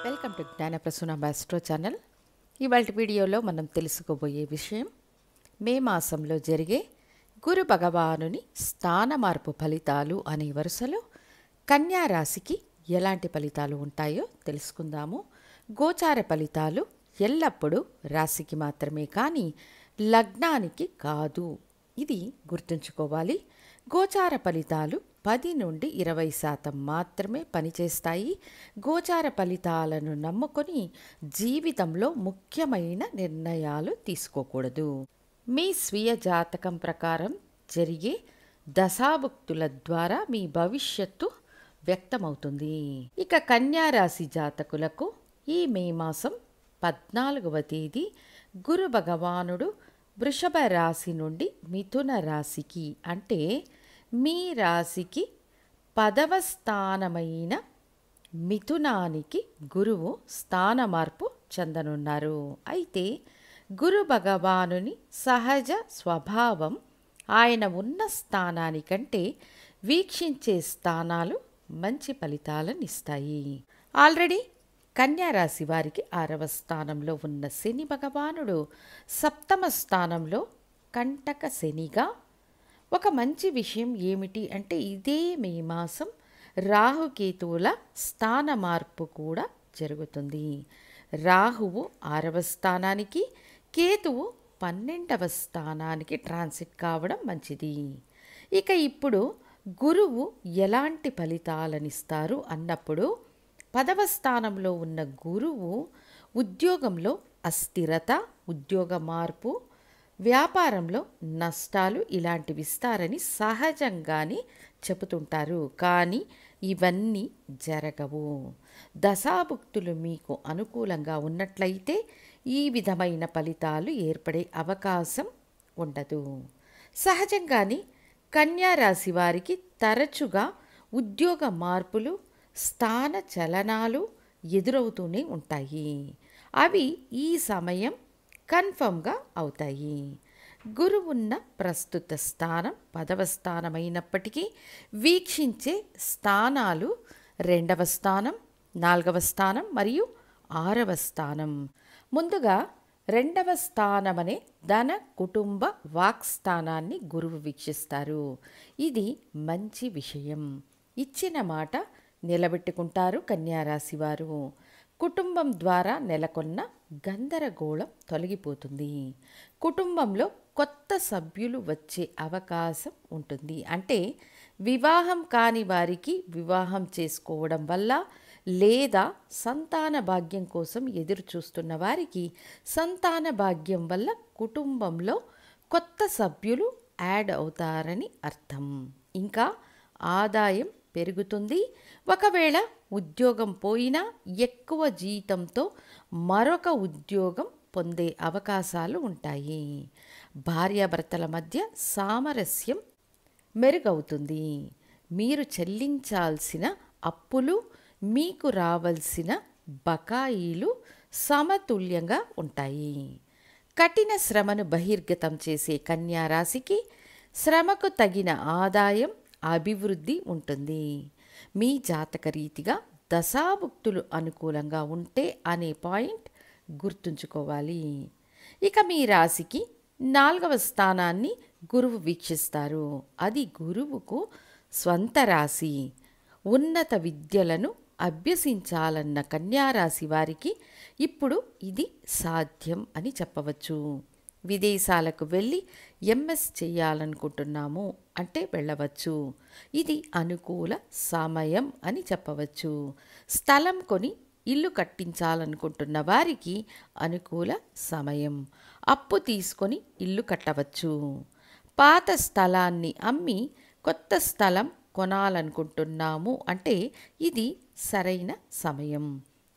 Welcome to Gnanaprasuna astro channel. ఇవాళ వీడియోలో మనం తెలుసుకోబోయే విషయం మే మాసంలో జరిగే గురు భగవానుని స్థాన మార్పు ఫలితాలు అనే వరుసలో కన్యా రాశికి ఎలాంటి ఫలితాలు ఉంటాయో తెలుసుకుందాము. గోచార ఫలితాలు ఎల్లప్పుడూ రాశికి మాత్రమే కానీ లగ్నానికి కాదు, ఇది గుర్తుంచుకోవాలి. గోచార ఫలితాలు 10 నుండి 20% మాత్రమే పనిచేస్తాయి. గోచార ఫలితాలను నమ్ముకొని జీవితంలో ముఖ్యమైన నిర్ణయాలు తీసుకోకూడదు. మీ స్వీయ జాతకం ప్రకారం జరిగే దశాభుక్తుల ద్వారా మీ భవిష్యత్తు వ్యక్తమవుతుంది. ఇక కన్యా రాశి జాతకులకు ఈ మే మాసం 14వ తేదీ గురు భగవానుడు వృషభ రాశి నుండి మిథున రాశికి అంటే మీ రాశికి 10వ స్థానమైన మిథునానికి గురువు స్థాన మార్పు చెందనున్నారు. అయితే గురు భగవానుని సహజ స్వభావం ఆయన ఉన్న స్థానానికంటే వీక్షించే స్థానాలు మంచి ఫలితాలను ఇస్తాయి. ఆల్రెడీ కన్యా రాశి వారికి 6వ స్థానంలో ఉన్న శని భగవానుడు 7వ స్థానంలో కంటక శనిగా. ఒక మంచి విషయం ఏమిటి అంటే ఇదే మే మాసం రాహుకేతువుల స్థాన మార్పు కూడా జరుగుతుంది. రాహువు 6వ స్థానానికి, కేతువు 12వ స్థానానికి ట్రాన్సిట్ కావడం మంచిది. ఇక ఇప్పుడు గురువు ఎలాంటి ఫలితాలనిస్తారు అన్నప్పుడు 10వ స్థానంలో ఉన్న గురువు ఉద్యోగంలో అస్థిరత, ఉద్యోగ మార్పు, వ్యాపారంలో నష్టాలు ఇలాంటివి ఇస్తారని సహజంగానే చెబుతుంటారు. కానీ ఇవన్నీ జరగవు. దశాభుక్తులు మీకు అనుకూలంగా ఉన్నట్లయితే ఈ విధమైన ఫలితాలు ఏర్పడే అవకాశం ఉండదు. సహజంగానే కన్యా రాశి వారికి తరచుగా ఉద్యోగ మార్పులు, స్థాన చలనాలు ఎదురవుతూనే ఉంటాయి. అవి ఈ సమయం కన్ఫర్మ్గా అవుతాయి. గురువున్న ప్రస్తుత స్థానం 10వ స్థానమైనప్పటికీ వీక్షించే స్థానాలు 2వ స్థానం, 4వ స్థానం మరియు 6వ స్థానం. ముందుగా 2వ స్థానమనే ధన, కుటుంబ, వాక్ స్థానాన్ని గురువు వీక్షిస్తారు. ఇది మంచి విషయం. ఇచ్చిన మాట నిలబెట్టుకుంటారు కన్యా రాశి వారు. కుటుంబం ద్వారా నెలకొన్న గందరగోళం తొలగిపోతుంది. కుటుంబంలో కొత్త సభ్యులు వచ్చే అవకాశం ఉంటుంది. అంటే వివాహం కాని వారికి వివాహం చేసుకోవడం వల్ల, లేదా సంతాన భాగ్యం కోసం ఎదురు చూస్తున్న వారికి సంతాన భాగ్యం వల్ల కుటుంబంలో కొత్త సభ్యులు యాడ్ అవుతారని అర్థం. ఇంకా ఆదాయం పెరుగుతుంది. ఒకవేళ ఉద్యోగం పోయినా ఎక్కువ జీతంతో మరొక ఉద్యోగం పొందే అవకాశాలు ఉంటాయి. భార్యాభర్తల మధ్య సామరస్యం మెరుగవుతుంది. మీరు చెల్లించాల్సిన అప్పులు, మీకు రావాల్సిన బకాయిలు సమతుల్యంగా ఉంటాయి. కఠిన శ్రమను బహిర్గతం చేసే కన్యా రాశికి శ్రమకు తగిన ఆదాయం, అభివృద్ధి ఉంటుంది. మీ జాతక రీతిగా దశాభుక్తులు అనుకూలంగా ఉంటే అనే పాయింట్ గుర్తుంచుకోవాలి. ఇక మీ రాశికి 4వ స్థానాన్ని గురువు వీక్షిస్తారు. అది గురువుకు స్వంత రాశి. ఉన్నత విద్యలను అభ్యసించాలన్న కన్యా రాశి వారికి ఇప్పుడు ఇది సాధ్యం అని చెప్పవచ్చు. విదేశాలకు వెళ్ళి ఎంఎస్ చేయాలనుకుంటున్నాము అంటే వెళ్ళవచ్చు. ఇది అనుకూల సమయం అని చెప్పవచ్చు. స్థలం కొని ఇల్లు కట్టించాలనుకుంటున్న వారికి అనుకూల సమయం. అప్పు తీసుకొని ఇల్లు కట్టవచ్చు. పాత స్థలాన్ని అమ్మి కొత్త స్థలం కొనాలనుకుంటున్నాము అంటే ఇది సరైన సమయం.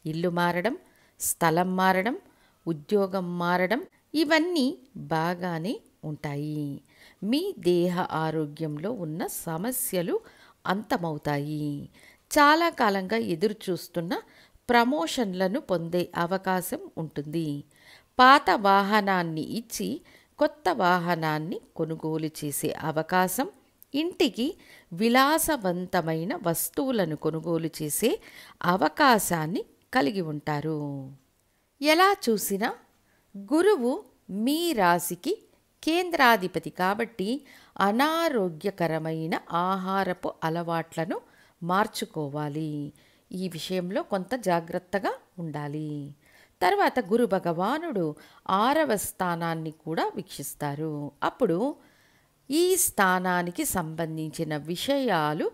ఇల్లు మారడం, స్థలం మారడం, ఉద్యోగం మారడం ఇవన్నీ బాగానే ఉంటాయి. మీ దేహ ఆరోగ్యంలో ఉన్న సమస్యలు అంతమవుతాయి. చాలా కాలంగా ఎదురు చూస్తున్న ప్రమోషన్లను పొందే అవకాశం ఉంటుంది. పాత వాహనాన్ని ఇచ్చి కొత్త వాహనాన్ని కొనుగోలు చేసే అవకాశం, ఇంటికి విలాసవంతమైన వస్తువులను కొనుగోలు చేసే అవకాశాన్ని కలిగి ఉంటారు. ఎలా చూసినా గురువు మీ రాశికి కేంద్రాధిపతి కాబట్టి అనారోగ్యకరమైన ఆహారపు అలవాట్లను మార్చుకోవాలి. ఈ విషయంలో కొంత జాగ్రత్తగా ఉండాలి. తర్వాత గురు భగవానుడు 6వ స్థానాన్ని కూడా వీక్షిస్తారు. అప్పుడు ఈ స్థానానికి సంబంధించిన విషయాలు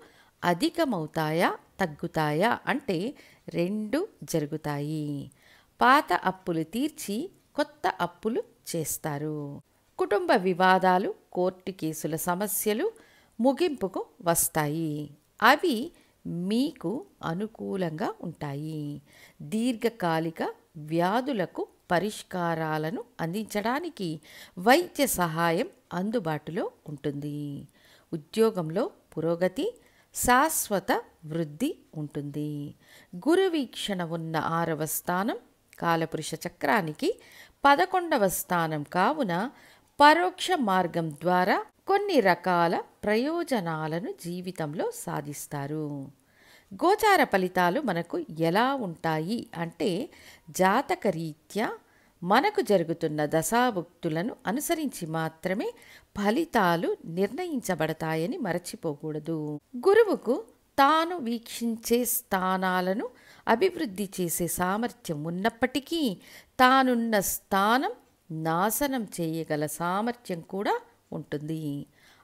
అధికమవుతాయా తగ్గుతాయా అంటే 2 జరుగుతాయి. పాత అప్పులు తీర్చి కొత్త అప్పులు చేస్తారు. కుటుంబ వివాదాలు, కోర్టు కేసుల సమస్యలు ముగింపుకు వస్తాయి. అవి మీకు అనుకూలంగా ఉంటాయి. దీర్ఘకాలిక వ్యాధులకు పరిష్కారాలను అందించడానికి వైద్య సహాయం అందుబాటులో ఉంటుంది. ఉద్యోగంలో పురోగతి, శాశ్వత వృద్ధి ఉంటుంది. గురు వీక్షణ ఉన్న 6వ స్థానం కాలపురుష చక్రానికి 11వ స్థానం కావున పరోక్ష మార్గం ద్వారా కొన్ని రకాల ప్రయోజనాలను జీవితంలో సాధిస్తారు. గోచార ఫలితాలు మనకు ఎలా ఉంటాయి అంటే జాతకరీత్యా మనకు జరుగుతున్న దశాభుక్తులను అనుసరించి మాత్రమే ఫలితాలు నిర్ణయించబడతాయని మరచిపోకూడదు. గురువుకు తాను వీక్షించే స్థానాలను అభివృద్ధి చేసే సామర్థ్యం ఉన్నప్పటికీ తానున్న స్థానం నాశనం చేయగల సామర్థ్యం కూడా ఉంటుంది.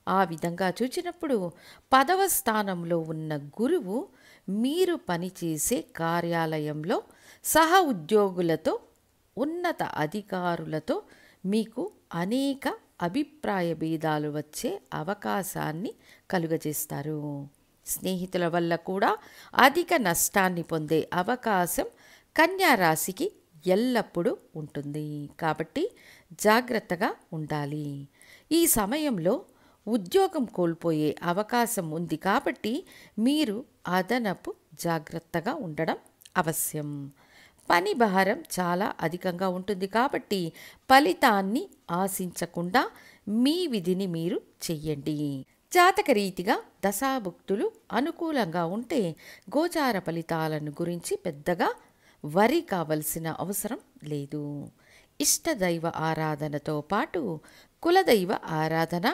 ఆ విధంగా చూచినప్పుడు 10వ స్థానంలో ఉన్న గురువు మీరు పనిచేసే కార్యాలయంలో సహ ఉద్యోగులతో, ఉన్నత అధికారులతో మీకు అనేక అభిప్రాయ భేదాలు వచ్చే అవకాశాన్ని కలుగజేస్తారు. స్నేహితుల వల్ల కూడా అధిక నష్టాన్ని పొందే అవకాశం కన్యా రాశికి ఎల్లప్పుడూ ఉంటుంది. కాబట్టి జాగ్రత్తగా ఉండాలి. ఈ సమయంలో ఉద్యోగం కోల్పోయే అవకాశం ఉంది కాబట్టి మీరు అదనపు జాగ్రత్తగా ఉండడం అవశ్యం. పని భారం చాలా అధికంగా ఉంటుంది కాబట్టి ఫలితాన్ని ఆశించకుండా మీ విధిని మీరు చెయ్యండి. జాతకరీతిగా దశాభుక్తులు అనుకూలంగా ఉంటే గోచార ఫలితాలను గురించి పెద్దగా వరి కావలసిన అవసరం లేదు. ఇష్టదైవ ఆరాధనతో పాటు కులదైవ ఆరాధన,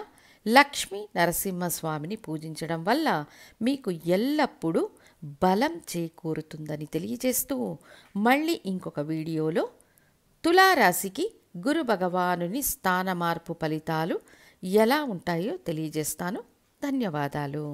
లక్ష్మీ నరసింహస్వామిని పూజించడం వల్ల మీకు ఎల్లప్పుడూ బలం చేకూరుతుందని తెలియజేస్తూ మళ్ళీ ఇంకొక వీడియోలో తులారాశికి గురు భగవానుని స్థాన మార్పు ఫలితాలు ఎలా ఉంటాయో తెలియజేస్తాను. ధన్యవాదాలు.